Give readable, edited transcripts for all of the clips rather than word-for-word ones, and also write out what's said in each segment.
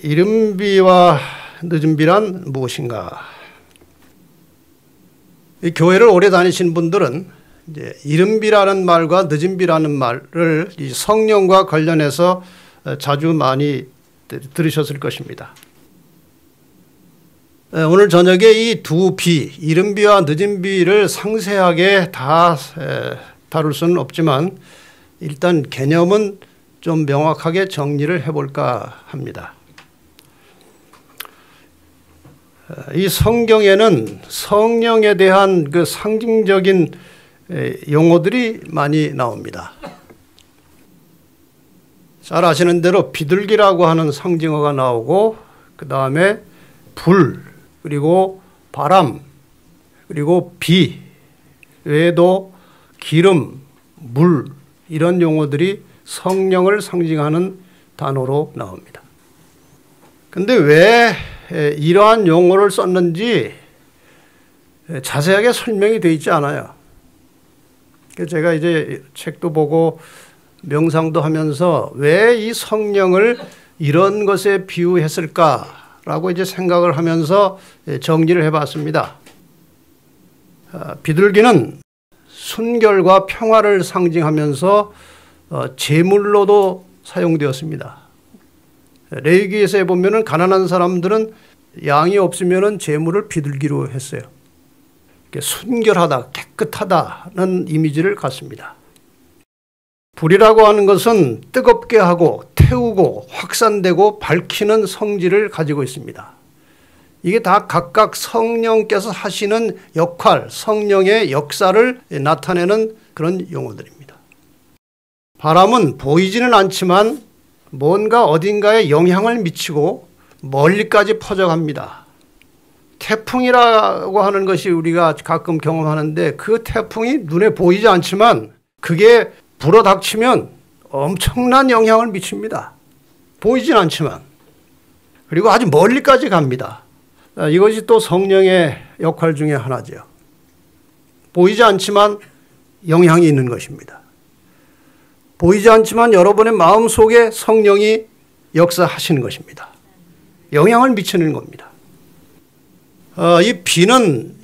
이른비와 늦은비란 무엇인가? 이 교회를 오래 다니신 분들은 이제 이른비라는 말과 늦은비라는 말을 이 성령과 관련해서 자주 많이 들으셨을 것입니다. 오늘 저녁에 이 두 비, 이른비와 늦은비를 상세하게 다 다룰 수는 없지만 일단 개념은 좀 명확하게 정리를 해볼까 합니다. 이 성경에는 성령에 대한 그 상징적인 용어들이 많이 나옵니다. 잘 아시는 대로 비둘기라고 하는 상징어가 나오고, 그 다음에 불, 그리고 바람, 그리고 비 외에도 기름, 물, 이런 용어들이 성령을 상징하는 단어로 나옵니다. 근데 왜 이러한 용어를 썼는지 자세하게 설명이 되어 있지 않아요. 제가 이제 책도 보고 명상도 하면서 왜 이 성령을 이런 것에 비유했을까라고 이제 생각을 하면서 정리를 해봤습니다. 비둘기는 순결과 평화를 상징하면서 제물로도 사용되었습니다. 레위기에서 보면은 가난한 사람들은 양이 없으면은 제물을 비둘기로 했어요. 순결하다, 깨끗하다는 이미지를 갖습니다. 불이라고 하는 것은 뜨겁게 하고 태우고 확산되고 밝히는 성질을 가지고 있습니다. 이게 다 각각 성령께서 하시는 역할, 성령의 역사를 나타내는 그런 용어들입니다. 바람은 보이지는 않지만 뭔가 어딘가에 영향을 미치고 멀리까지 퍼져갑니다. 태풍이라고 하는 것이 우리가 가끔 경험하는데 그 태풍이 눈에 보이지 않지만 그게 불어닥치면 엄청난 영향을 미칩니다. 보이진 않지만. 그리고 아주 멀리까지 갑니다. 이것이 또 성령의 역할 중에 하나죠. 보이지 않지만 영향이 있는 것입니다. 보이지 않지만 여러분의 마음속에 성령이 역사하시는 것입니다. 영향을 미치는 겁니다. 이 비는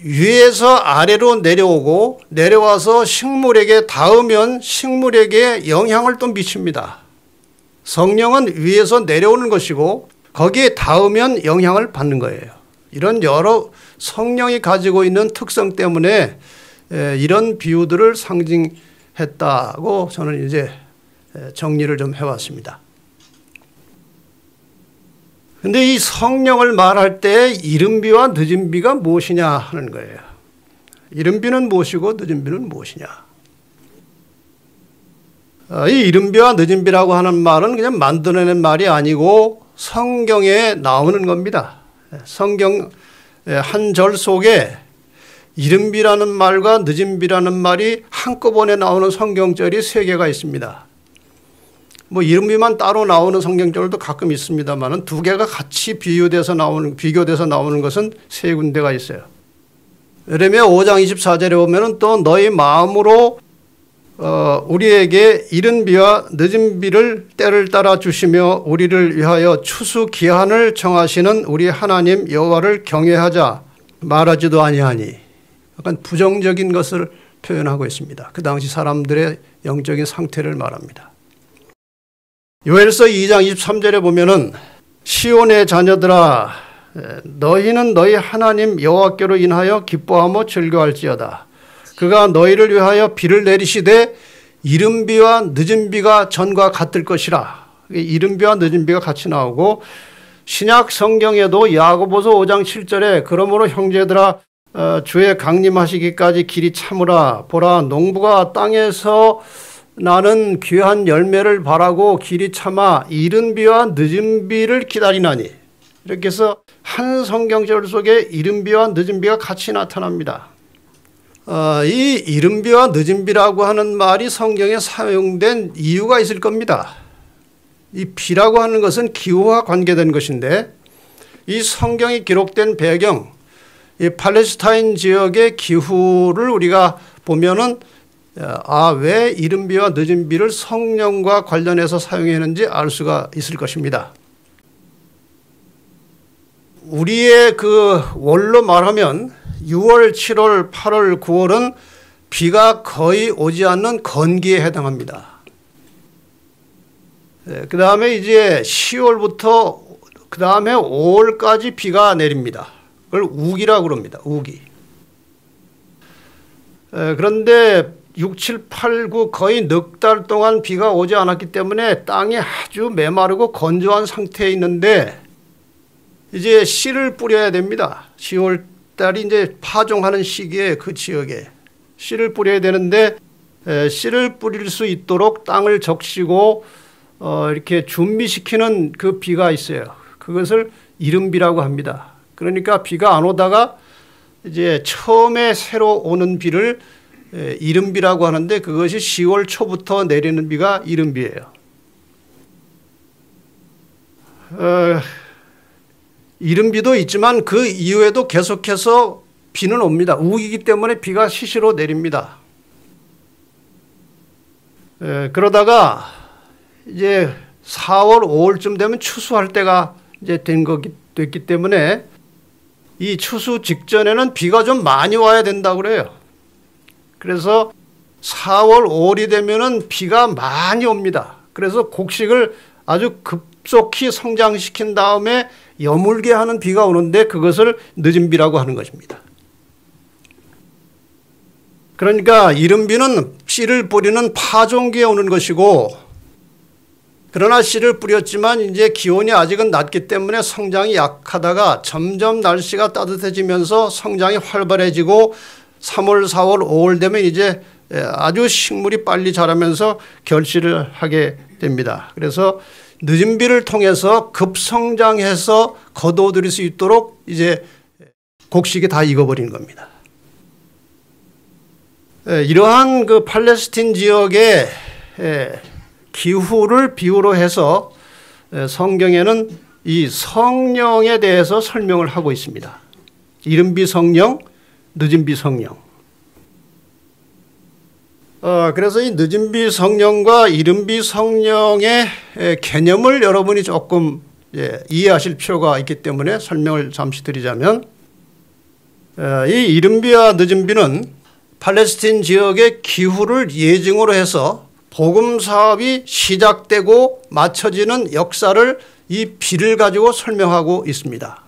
위에서 아래로 내려오고 내려와서 식물에게 닿으면 식물에게 영향을 또 미칩니다. 성령은 위에서 내려오는 것이고 거기에 닿으면 영향을 받는 거예요. 이런 여러 성령이 가지고 있는 특성 때문에 이런 비유들을 상징했다고 저는 이제 정리를 좀 해왔습니다. 근데 이 성령을 말할 때 이른비와 늦은비가 무엇이냐 하는 거예요. 이른비는 무엇이고 늦은비는 무엇이냐. 이 이른비와 늦은비라고 하는 말은 그냥 만들어낸 말이 아니고 성경에 나오는 겁니다. 성경 한 절 속에 이른비라는 말과 늦은비라는 말이 한꺼번에 나오는 성경절이 3개가 있습니다. 뭐 이른비만 따로 나오는 성경절도 가끔 있습니다만 두 개가 같이 비교돼서 나오는 것은 3군데가 있어요. 예레미야 5장 24절에 보면은 또 너희 마음으로 우리에게 이른비와 늦은비를 때를 따라 주시며 우리를 위하여 추수 기한을 정하시는 우리 하나님 여호와를 경외하자 말하지도 아니하니. 약간 부정적인 것을 표현하고 있습니다. 그 당시 사람들의 영적인 상태를 말합니다. 요엘서 2장 23절에 보면은 시온의 자녀들아 너희는 너희 하나님 여호와께로 인하여 기뻐하며 즐거워할지어다. 그가 너희를 위하여 비를 내리시되 이른비와 늦은비가 전과 같을 것이라. 이른비와 늦은비가 같이 나오고 신약 성경에도 야고보서 5장 7절에 그러므로 형제들아 주의 강림하시기까지 길이 참으라. 보라 농부가 땅에서 나는 귀한 열매를 바라고 길이 참아 이른비와 늦은비를 기다리나니. 이렇게 해서 한 성경절 속에 이른비와 늦은비가 같이 나타납니다. 이 이른비와 늦은비라고 하는 말이 성경에 사용된 이유가 있을 겁니다. 이 비라고 하는 것은 기후와 관계된 것인데 이 성경이 기록된 배경, 이 팔레스타인 지역의 기후를 우리가 보면은 왜 이른 비와 늦은 비를 성령과 관련해서 사용했는지 알 수가 있을 것입니다. 우리의 그 월로 말하면 6월, 7월, 8월, 9월은 비가 거의 오지 않는 건기에 해당합니다. 그 다음에 이제 10월부터 그 다음에 5월까지 비가 내립니다. 그걸 우기라고 그럽니다. 우기. 그런데 6, 7, 8, 9 거의 넉 달 동안 비가 오지 않았기 때문에 땅이 아주 메마르고 건조한 상태에 있는데 이제 씨를 뿌려야 됩니다. 10월 달이 이제 파종하는 시기에 그 지역에 씨를 뿌려야 되는데 씨를 뿌릴 수 있도록 땅을 적시고 이렇게 준비시키는 그 비가 있어요. 그것을 이른비라고 합니다. 그러니까 비가 안 오다가 이제 처음에 새로 오는 비를 이른비라고 하는데 그것이 10월 초부터 내리는 비가 이른비예요. 이른비도 있지만 그 이후에도 계속해서 비는 옵니다. 우기기 때문에 비가 시시로 내립니다. 그러다가 이제 4월, 5월쯤 되면 추수할 때가 이제 됐기 때문에 이 추수 직전에는 비가 좀 많이 와야 된다고 그래요. 그래서 4월, 5월이 되면은 비가 많이 옵니다. 그래서 곡식을 아주 급속히 성장시킨 다음에 여물게 하는 비가 오는데 그것을 늦은 비라고 하는 것입니다. 그러니까 이른 비는 씨를 뿌리는 파종기에 오는 것이고, 그러나 씨를 뿌렸지만 이제 기온이 아직은 낮기 때문에 성장이 약하다가 점점 날씨가 따뜻해지면서 성장이 활발해지고 3월, 4월, 5월 되면 이제 아주 식물이 빨리 자라면서 결실을 하게 됩니다. 그래서 늦은 비를 통해서 급성장해서 거두어들일 수 있도록 이제 곡식이 다 익어버린 겁니다. 이러한 그 팔레스틴 지역의 기후를 비유로 해서 성경에는 이 성령에 대해서 설명을 하고 있습니다. 이른 비 성령, 늦은 비 성령. 그래서 이 늦은 비 성령과 이른 비 성령의 개념을 여러분이 조금 이해하실 필요가 있기 때문에 설명을 잠시 드리자면, 이 이른 비와 늦은 비는 팔레스틴 지역의 기후를 예증으로 해서 복음 사업이 시작되고 맞춰지는 역사를 이 비를 가지고 설명하고 있습니다.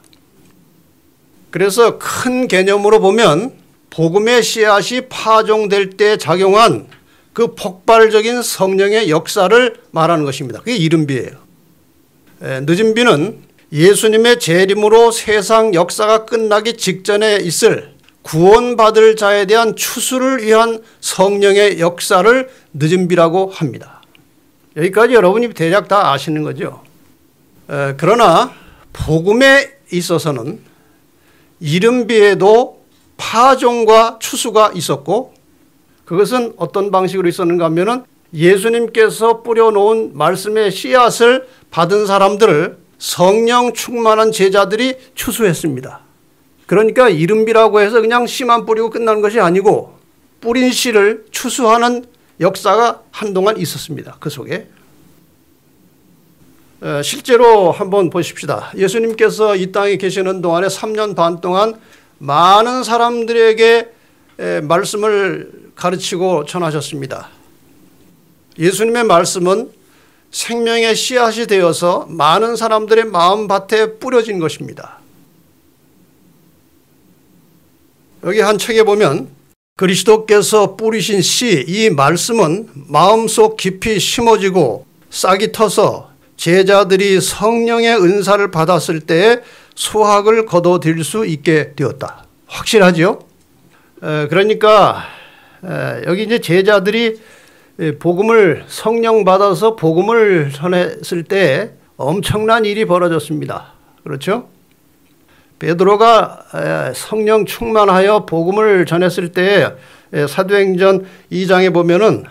그래서 큰 개념으로 보면 복음의 씨앗이 파종될 때 작용한 그 폭발적인 성령의 역사를 말하는 것입니다. 그게 이른 비예요. 늦은 비는 예수님의 재림으로 세상 역사가 끝나기 직전에 있을 구원받을 자에 대한 추수를 위한 성령의 역사를 늦은 비라고 합니다. 여기까지 여러분이 대략 다 아시는 거죠. 그러나 복음에 있어서는 이른 비에도 파종과 추수가 있었고, 그것은 어떤 방식으로 있었는가 하면은 예수님께서 뿌려놓은 말씀의 씨앗을 받은 사람들을 성령 충만한 제자들이 추수했습니다. 그러니까 이른 비라고 해서 그냥 씨만 뿌리고 끝나는 것이 아니고 뿌린 씨를 추수하는 역사가 한동안 있었습니다. 그 속에. 실제로 한번 보십시다. 예수님께서 이 땅에 계시는 동안에 3년 반 동안 많은 사람들에게 말씀을 가르치고 전하셨습니다. 예수님의 말씀은 생명의 씨앗이 되어서 많은 사람들의 마음밭에 뿌려진 것입니다. 여기 한 책에 보면 그리스도께서 뿌리신 씨, 이 말씀은 마음속 깊이 심어지고 싹이 터서 제자들이 성령의 은사를 받았을 때에 수확을 거둬들일 수 있게 되었다. 확실하죠? 그러니까 여기 이제 제자들이 복음을 성령 받아서 복음을 전했을 때 엄청난 일이 벌어졌습니다. 그렇죠? 베드로가 성령 충만하여 복음을 전했을 때 사도행전 2장에 보면은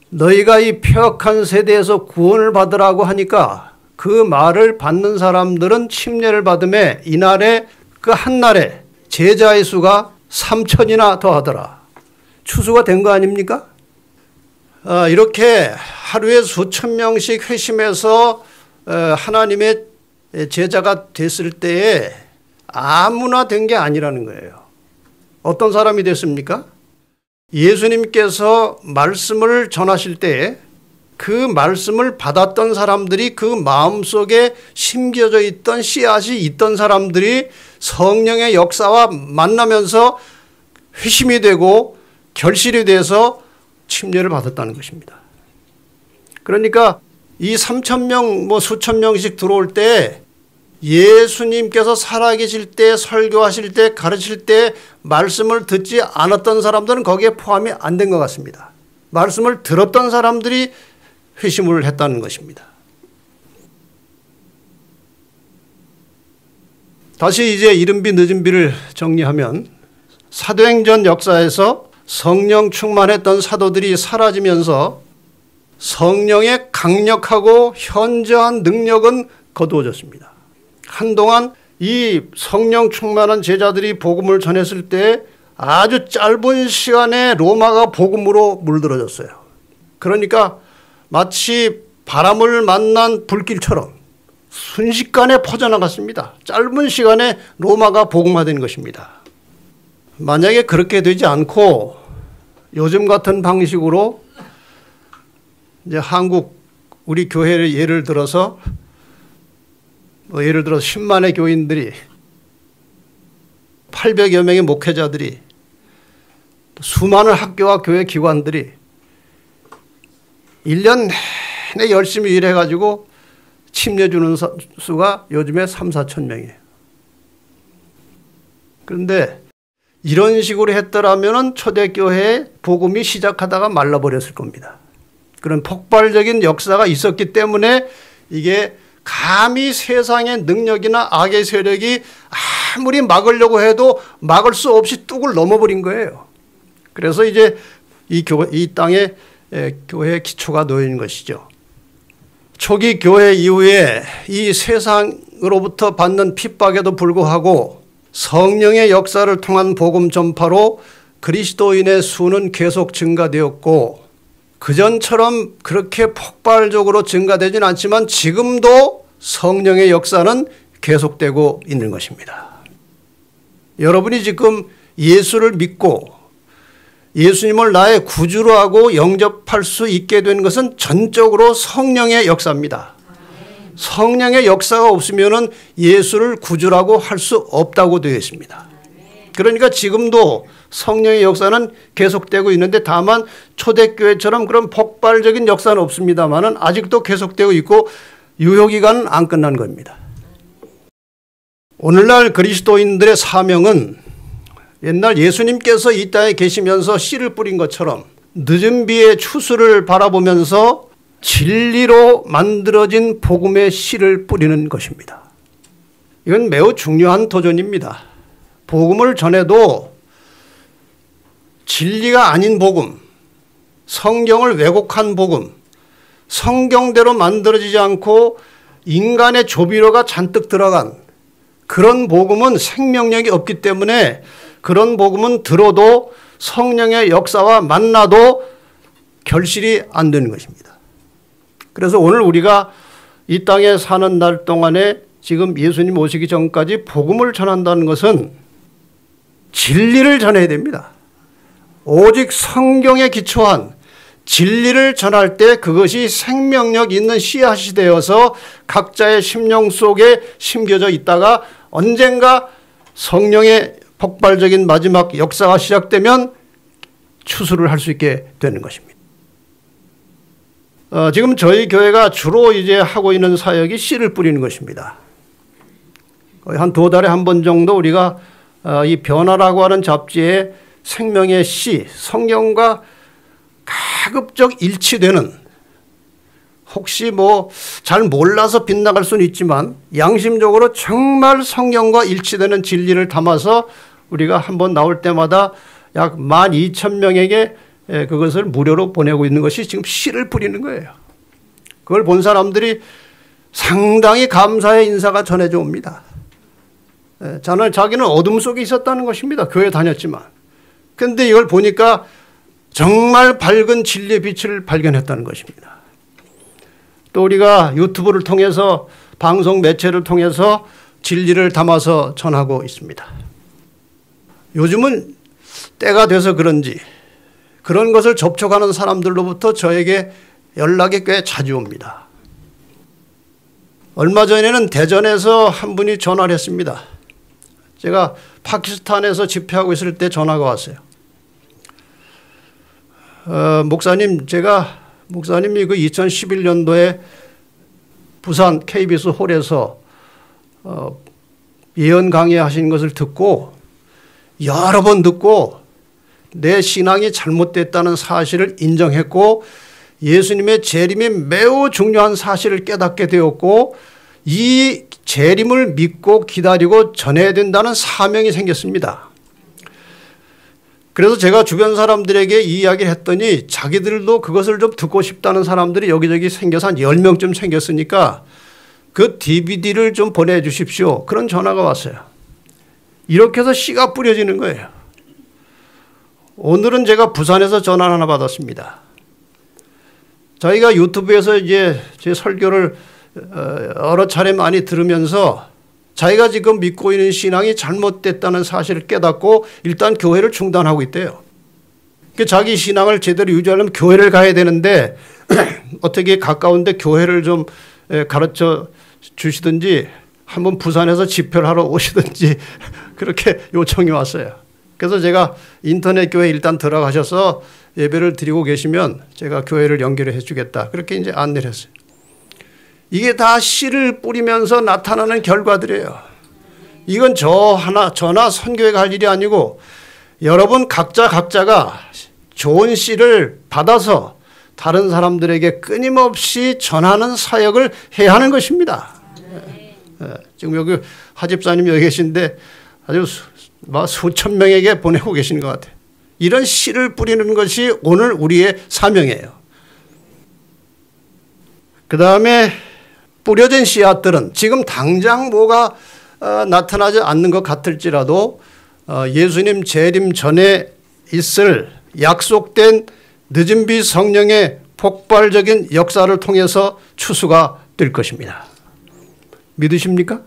너희가 이 폐역한 세대에서 구원을 받으라고 하니까 그 말을 받는 사람들은 침례를 받음에 이날에 그 한날에 제자의 수가 3천이나 더하더라. 추수가 된 거 아닙니까? 이렇게 하루에 수천 명씩 회심해서 하나님의 제자가 됐을 때에 아무나 된 게 아니라는 거예요. 어떤 사람이 됐습니까? 예수님께서 말씀을 전하실 때에 그 말씀을 받았던 사람들이 그 마음속에 심겨져 있던 씨앗이 있던 사람들이 성령의 역사와 만나면서 회심이 되고 결실이 돼서 침례를 받았다는 것입니다. 그러니까 이 3,000명 수천 명씩 들어올 때 예수님께서 살아계실 때 설교하실 때 가르칠 때 말씀을 듣지 않았던 사람들은 거기에 포함이 안 된 것 같습니다. 말씀을 들었던 사람들이 회심을 했다는 것입니다. 다시 이제 이른비 늦은비를 정리하면 사도행전 역사에서 성령 충만했던 사도들이 사라지면서 성령의 강력하고 현저한 능력은 거두어졌습니다. 한동안 이 성령 충만한 제자들이 복음을 전했을 때 아주 짧은 시간에 로마가 복음으로 물들어졌어요. 그러니까 마치 바람을 만난 불길처럼 순식간에 퍼져나갔습니다. 짧은 시간에 로마가 복음화된 것입니다. 만약에 그렇게 되지 않고 요즘 같은 방식으로 이제 한국 우리 교회를 예를 들어서 10만의 교인들이 800여 명의 목회자들이 수많은 학교와 교회 기관들이 1년 내내 열심히 일해가지고 침례 주는 수가 요즘에 3, 4천 명이에요. 그런데 이런 식으로 했더라면 초대교회의 복음이 시작하다가 말라버렸을 겁니다. 그런 폭발적인 역사가 있었기 때문에 이게 감히 세상의 능력이나 악의 세력이 아무리 막으려고 해도 막을 수 없이 뚝을 넘어버린 거예요. 그래서 이제 이 땅에 교회의 기초가 놓인 것이죠. 초기 교회 이후에 이 세상으로부터 받는 핍박에도 불구하고 성령의 역사를 통한 복음 전파로 그리스도인의 수는 계속 증가되었고 그전처럼 그렇게 폭발적으로 증가되지는 않지만 지금도 성령의 역사는 계속되고 있는 것입니다. 여러분이 지금 예수를 믿고 예수님을 나의 구주로 하고 영접할 수 있게 된 것은 전적으로 성령의 역사입니다. 성령의 역사가 없으면 예수를 구주라고 할 수 없다고 되어 있습니다. 그러니까 지금도 성령의 역사는 계속되고 있는데 다만 초대교회처럼 그런 폭발적인 역사는 없습니다만 아직도 계속되고 있고 유효기간은 안 끝난 겁니다. 오늘날 그리스도인들의 사명은 옛날 예수님께서 이 땅에 계시면서 씨를 뿌린 것처럼 늦은 비의 추수를 바라보면서 진리로 만들어진 복음의 씨를 뿌리는 것입니다. 이건 매우 중요한 도전입니다. 복음을 전해도 진리가 아닌 복음, 성경을 왜곡한 복음, 성경대로 만들어지지 않고 인간의 조비로가 잔뜩 들어간 그런 복음은 생명력이 없기 때문에 그런 복음은 들어도 성령의 역사와 만나도 결실이 안 되는 것입니다. 그래서 오늘 우리가 이 땅에 사는 날 동안에 지금 예수님 오시기 전까지 복음을 전한다는 것은 진리를 전해야 됩니다. 오직 성경에 기초한 진리를 전할 때 그것이 생명력 있는 씨앗이 되어서 각자의 심령 속에 심겨져 있다가 언젠가 성령의 폭발적인 마지막 역사가 시작되면 추수를 할 수 있게 되는 것입니다. 지금 저희 교회가 주로 이제 하고 있는 사역이 씨를 뿌리는 것입니다. 거의 한 2달에 한 번 정도 우리가 이 변화라고 하는 잡지에 생명의 씨, 성경과 가급적 일치되는 혹시 잘 몰라서 빗나갈 수는 있지만 양심적으로 정말 성경과 일치되는 진리를 담아서 우리가 한번 나올 때마다 약 12,000명에게 그것을 무료로 보내고 있는 것이 지금 씨를 뿌리는 거예요. 그걸 본 사람들이 상당히 감사의 인사가 전해져 옵니다. 자기는 어둠 속에 있었다는 것입니다. 교회 다녔지만. 그런데 이걸 보니까 정말 밝은 진리의 빛을 발견했다는 것입니다. 또 우리가 유튜브를 통해서 방송 매체를 통해서 진리를 담아서 전하고 있습니다. 요즘은 때가 돼서 그런지 그런 것을 접촉하는 사람들로부터 저에게 연락이 꽤 자주 옵니다. 얼마 전에는 대전에서 한 분이 전화를 했습니다. 제가 파키스탄에서 집회하고 있을 때 전화가 왔어요. 목사님이 그 2011년도에 부산 KBS 홀에서 예언 강의하신 것을 듣고 여러 번 듣고 내 신앙이 잘못됐다는 사실을 인정했고 예수님의 재림이 매우 중요한 사실을 깨닫게 되었고 이 재림을 믿고 기다리고 전해야 된다는 사명이 생겼습니다. 그래서 제가 주변 사람들에게 이 이야기를 했더니 자기들도 그것을 좀 듣고 싶다는 사람들이 여기저기 생겨서 한 10명쯤 생겼으니까 그 DVD를 좀 보내주십시오. 그런 전화가 왔어요. 이렇게 해서 씨가 뿌려지는 거예요. 오늘은 제가 부산에서 전화 하나 받았습니다. 저희가 유튜브에서 이제 제 설교를 여러 차례 많이 들으면서 자기가 지금 믿고 있는 신앙이 잘못됐다는 사실을 깨닫고 일단 교회를 중단하고 있대요. 자기 신앙을 제대로 유지하려면 교회를 가야 되는데 어떻게 가까운데 교회를 좀 가르쳐 주시든지 한번 부산에서 집회를 하러 오시든지 그렇게 요청이 왔어요. 그래서 제가 인터넷 교회 일단 들어가셔서 예배를 드리고 계시면 제가 교회를 연결해 주겠다. 그렇게 이제 안내를 했어요. 이게 다 씨를 뿌리면서 나타나는 결과들이에요. 이건 저나 선교회가 할 일이 아니고 여러분 각자가 좋은 씨를 받아서 다른 사람들에게 끊임없이 전하는 사역을 해야 하는 것입니다. 지금 여기 하집사님 여기 계신데 아주 수천 명에게 보내고 계신 것 같아요. 이런 씨를 뿌리는 것이 오늘 우리의 사명이에요. 그 다음에 뿌려진 씨앗들은 지금 당장 뭐가 나타나지 않는 것 같을지라도 예수님 재림 전에 있을 약속된 늦은 비 성령의 폭발적인 역사를 통해서 추수가 될 것입니다. 믿으십니까?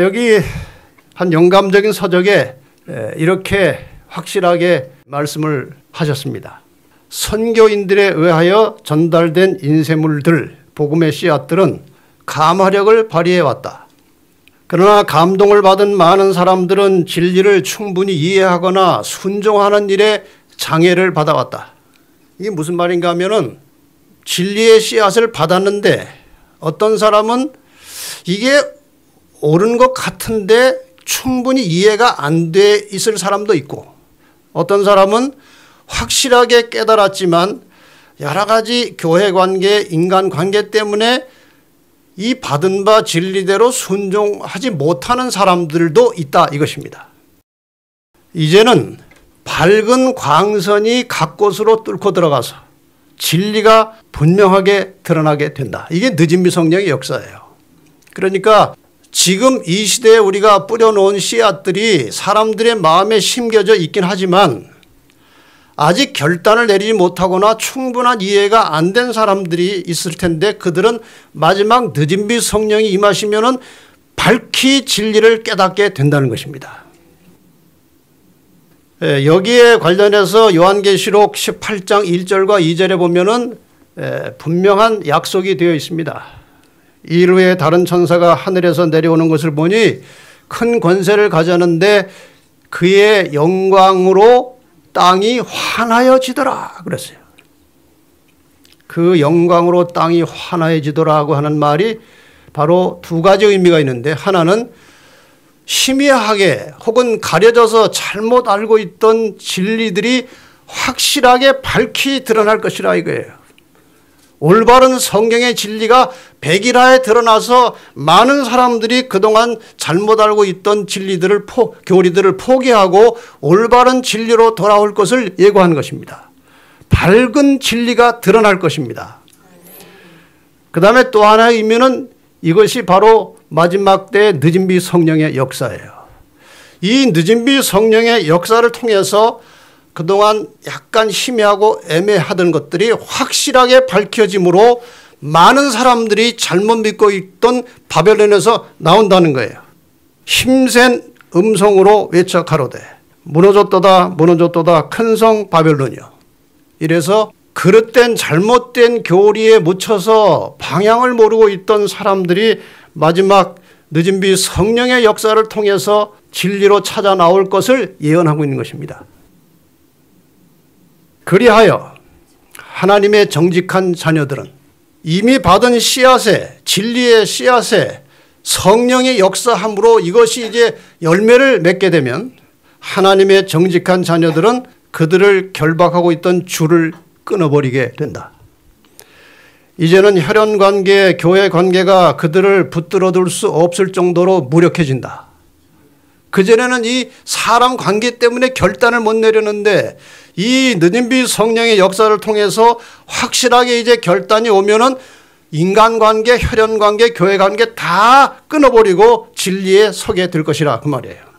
여기 한 영감적인 서적에 이렇게 확실하게 말씀을 하셨습니다. 선교인들에 의하여 전달된 인쇄물들, 복음의 씨앗들은 감화력을 발휘해왔다. 그러나 감동을 받은 많은 사람들은 진리를 충분히 이해하거나 순종하는 일에 장애를 받아왔다. 이게 무슨 말인가 하면은 진리의 씨앗을 받았는데 어떤 사람은 이게 옳은 것 같은데 충분히 이해가 안 돼 있을 사람도 있고 어떤 사람은 확실하게 깨달았지만 여러 가지 교회 관계, 인간 관계 때문에 이 받은 바 진리대로 순종하지 못하는 사람들도 있다 이것입니다. 이제는 밝은 광선이 각 곳으로 뚫고 들어가서 진리가 분명하게 드러나게 된다. 이게 늦은 비 성령의 역사예요. 그러니까 지금 이 시대에 우리가 뿌려놓은 씨앗들이 사람들의 마음에 심겨져 있긴 하지만 아직 결단을 내리지 못하거나 충분한 이해가 안 된 사람들이 있을 텐데 그들은 마지막 늦은 비 성령이 임하시면은 밝히 진리를 깨닫게 된다는 것입니다. 여기에 관련해서 요한계시록 18장 1절과 2절에 보면은 분명한 약속이 되어 있습니다. 일 후에 다른 천사가 하늘에서 내려오는 것을 보니 큰 권세를 가졌는데 그의 영광으로 땅이 환하여지더라 그랬어요. 그 영광으로 땅이 환하여지더라고 하는 말이 바로 두 가지 의미가 있는데 하나는 희미하게 혹은 가려져서 잘못 알고 있던 진리들이 확실하게 밝히 드러날 것이라 이거예요. 올바른 성경의 진리가 백일하에 드러나서 많은 사람들이 그동안 잘못 알고 있던 진리들을 교리들을 포기하고 올바른 진리로 돌아올 것을 예고하는 것입니다. 밝은 진리가 드러날 것입니다. 그 다음에 또 하나의 의미는 이것이 바로 마지막 때의 늦은비 성령의 역사예요. 이 늦은비 성령의 역사를 통해서 그동안 약간 희미하고 애매하던 것들이 확실하게 밝혀짐으로 많은 사람들이 잘못 믿고 있던 바벨론에서 나온다는 거예요. 힘센 음성으로 외쳐 가로되 무너졌도다 무너졌도다 큰 성 바벨론이요. 이래서 그릇된 잘못된 교리에 묻혀서 방향을 모르고 있던 사람들이 마지막 늦은비 성령의 역사를 통해서 진리로 찾아 나올 것을 예언하고 있는 것입니다. 그리하여 하나님의 정직한 자녀들은 이미 받은 씨앗에 진리의 씨앗에 성령의 역사함으로 이것이 이제 열매를 맺게 되면 하나님의 정직한 자녀들은 그들을 결박하고 있던 줄을 끊어버리게 된다. 이제는 혈연관계, 교회관계가 그들을 붙들어둘 수 없을 정도로 무력해진다. 그전에는 이 사람 관계 때문에 결단을 못 내렸는데 이 늦은비 성령의 역사를 통해서 확실하게 이제 결단이 오면은 인간관계, 혈연관계, 교회관계 다 끊어버리고 진리에 서게 될 것이라 그 말이에요.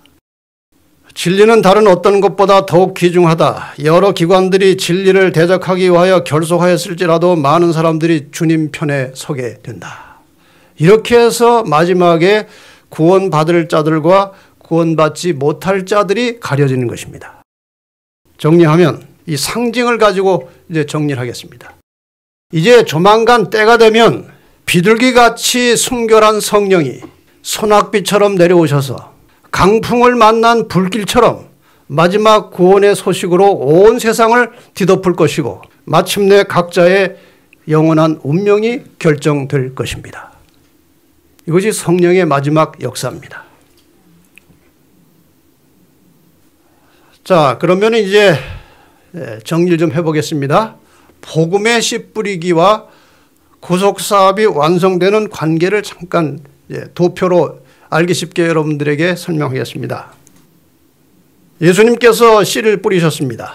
진리는 다른 어떤 것보다 더욱 귀중하다. 여러 기관들이 진리를 대적하기 위하여 결속하였을지라도 많은 사람들이 주님 편에 서게 된다. 이렇게 해서 마지막에 구원받을 자들과 구원받지 못할 자들이 가려지는 것입니다. 정리하면 이 상징을 가지고 이제 정리를 하겠습니다. 이제 조만간 때가 되면 비둘기같이 순결한 성령이 소낙비처럼 내려오셔서 강풍을 만난 불길처럼 마지막 구원의 소식으로 온 세상을 뒤덮을 것이고 마침내 각자의 영원한 운명이 결정될 것입니다. 이것이 성령의 마지막 역사입니다. 자, 그러면 이제 정리를 좀 해보겠습니다. 복음의 씨 뿌리기와 구속사업이 완성되는 관계를 잠깐 도표로 알기 쉽게 여러분들에게 설명하겠습니다. 예수님께서 씨를 뿌리셨습니다.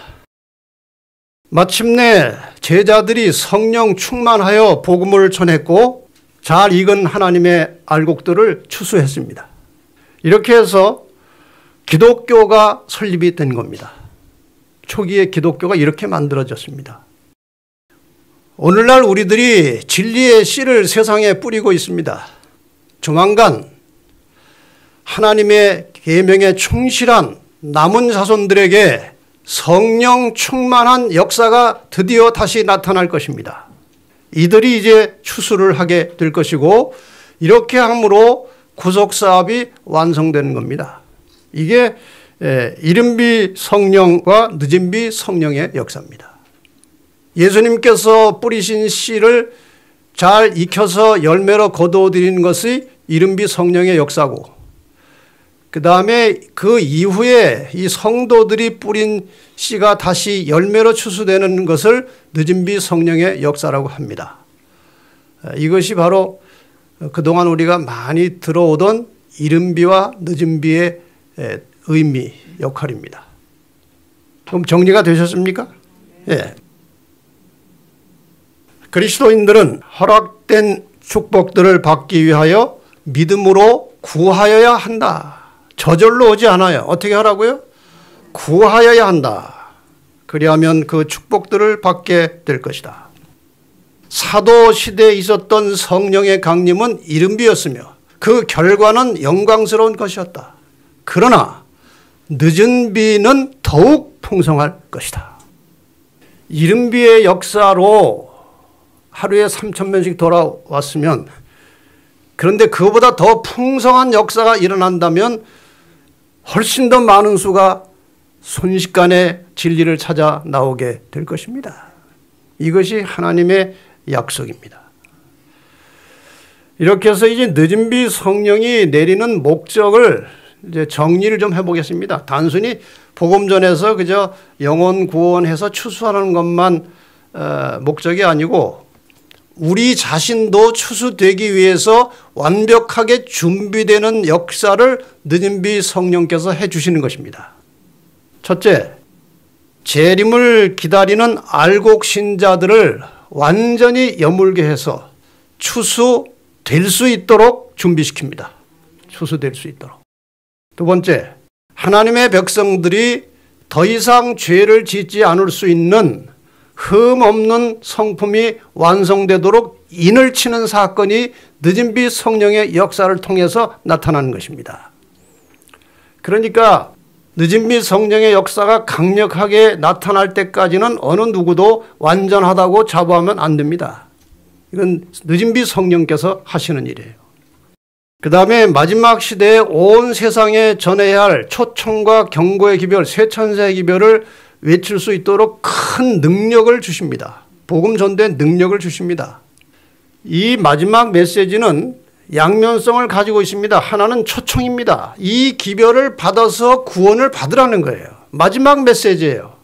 마침내 제자들이 성령 충만하여 복음을 전했고 잘 익은 하나님의 알곡들을 추수했습니다. 이렇게 해서 기독교가 설립이 된 겁니다. 초기에 기독교가 이렇게 만들어졌습니다. 오늘날 우리들이 진리의 씨를 세상에 뿌리고 있습니다. 조만간 하나님의 계명에 충실한 남은 자손들에게 성령 충만한 역사가 드디어 다시 나타날 것입니다. 이들이 이제 추수를 하게 될 것이고 이렇게 함으로 구속사업이 완성되는 겁니다. 이게 이른비 성령과 늦은비 성령의 역사입니다. 예수님께서 뿌리신 씨를 잘 익혀서 열매로 거두어들이는 것이 이른비 성령의 역사고 그 다음에 그 이후에 이 성도들이 뿌린 씨가 다시 열매로 추수되는 것을 늦은비 성령의 역사라고 합니다. 이것이 바로 그동안 우리가 많이 들어오던 이른비와 늦은비의 의미, 역할입니다. 그럼 정리가 되셨습니까? 예. 그리스도인들은 허락된 축복들을 받기 위하여 믿음으로 구하여야 한다. 저절로 오지 않아요. 어떻게 하라고요? 구하여야 한다. 그리하면 그 축복들을 받게 될 것이다. 사도 시대에 있었던 성령의 강림은 이른비였으며 그 결과는 영광스러운 것이었다. 그러나 늦은 비는 더욱 풍성할 것이다. 이른비의 역사로 하루에 3,000명씩 돌아왔으면 그런데 그보다 더 풍성한 역사가 일어난다면 훨씬 더 많은 수가 순식간에 진리를 찾아 나오게 될 것입니다. 이것이 하나님의 약속입니다. 이렇게 해서 이제 늦은비 성령이 내리는 목적을 이제 정리를 좀 해보겠습니다. 단순히 복음 전해서 그저 영혼 구원해서 추수하는 것만 목적이 아니고 우리 자신도 추수되기 위해서 완벽하게 준비되는 역사를 늦은비 성령께서 해주시는 것입니다. 첫째, 재림을 기다리는 알곡 신자들을 완전히 여물게 해서 추수 될 수 있도록 준비시킵니다. 추수될 수 있도록. 두 번째, 하나님의 백성들이 더 이상 죄를 짓지 않을 수 있는 흠 없는 성품이 완성되도록 인을 치는 사건이 늦은비 성령의 역사를 통해서 나타나는 것입니다. 그러니까 늦은비 성령의 역사가 강력하게 나타날 때까지는 어느 누구도 완전하다고 자부하면 안 됩니다. 이건 늦은비 성령께서 하시는 일이에요. 그 다음에 마지막 시대에 온 세상에 전해야 할 초청과 경고의 기별, 쇠천사의 기별을 외칠 수 있도록 큰 능력을 주십니다. 복음 전도의 능력을 주십니다. 이 마지막 메시지는 양면성을 가지고 있습니다. 하나는 초청입니다. 이 기별을 받아서 구원을 받으라는 거예요. 마지막 메시지예요.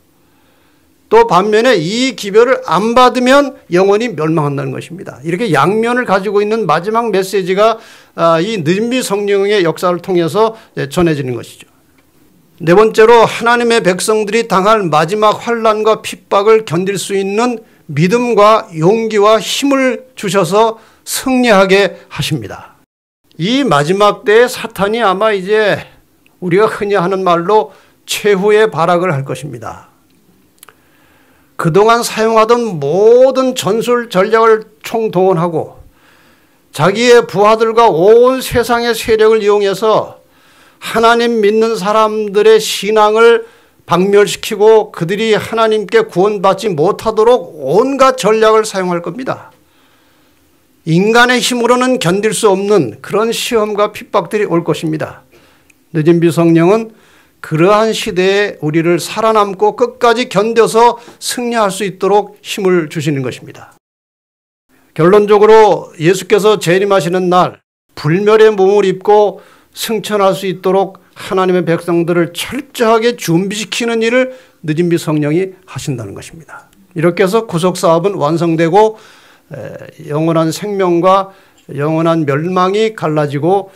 또 반면에 이 기별을 안 받으면 영원히 멸망한다는 것입니다. 이렇게 양면을 가지고 있는 마지막 메시지가 이 늦은비 성령의 역사를 통해서 전해지는 것이죠. 네 번째로 하나님의 백성들이 당할 마지막 환난과 핍박을 견딜 수 있는 믿음과 용기와 힘을 주셔서 승리하게 하십니다. 이 마지막 때에 사탄이 아마 이제 우리가 흔히 하는 말로 최후의 발악을 할 것입니다. 그동안 사용하던 모든 전술 전략을 총동원하고 자기의 부하들과 온 세상의 세력을 이용해서 하나님 믿는 사람들의 신앙을 박멸시키고 그들이 하나님께 구원받지 못하도록 온갖 전략을 사용할 겁니다. 인간의 힘으로는 견딜 수 없는 그런 시험과 핍박들이 올 것입니다. 늦은비 성령은 그러한 시대에 우리를 살아남고 끝까지 견뎌서 승리할 수 있도록 힘을 주시는 것입니다. 결론적으로 예수께서 재림하시는 날 불멸의 몸을 입고 승천할 수 있도록 하나님의 백성들을 철저하게 준비시키는 일을 늦은비 성령이 하신다는 것입니다. 이렇게 해서 구속사업은 완성되고 영원한 생명과 영원한 멸망이 갈라지고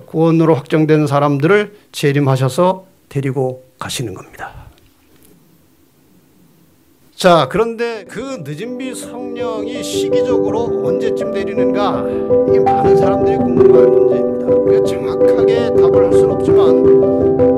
구원으로 확정된 사람들을 재림하셔서 데리고 가시는 겁니다. 자, 그런데 그 늦은비 성령이 시기적으로 언제쯤 내리는가? 이게 많은 사람들이 궁금한 문제입니다. 우리가 정확하게 답을 할 수는 없지만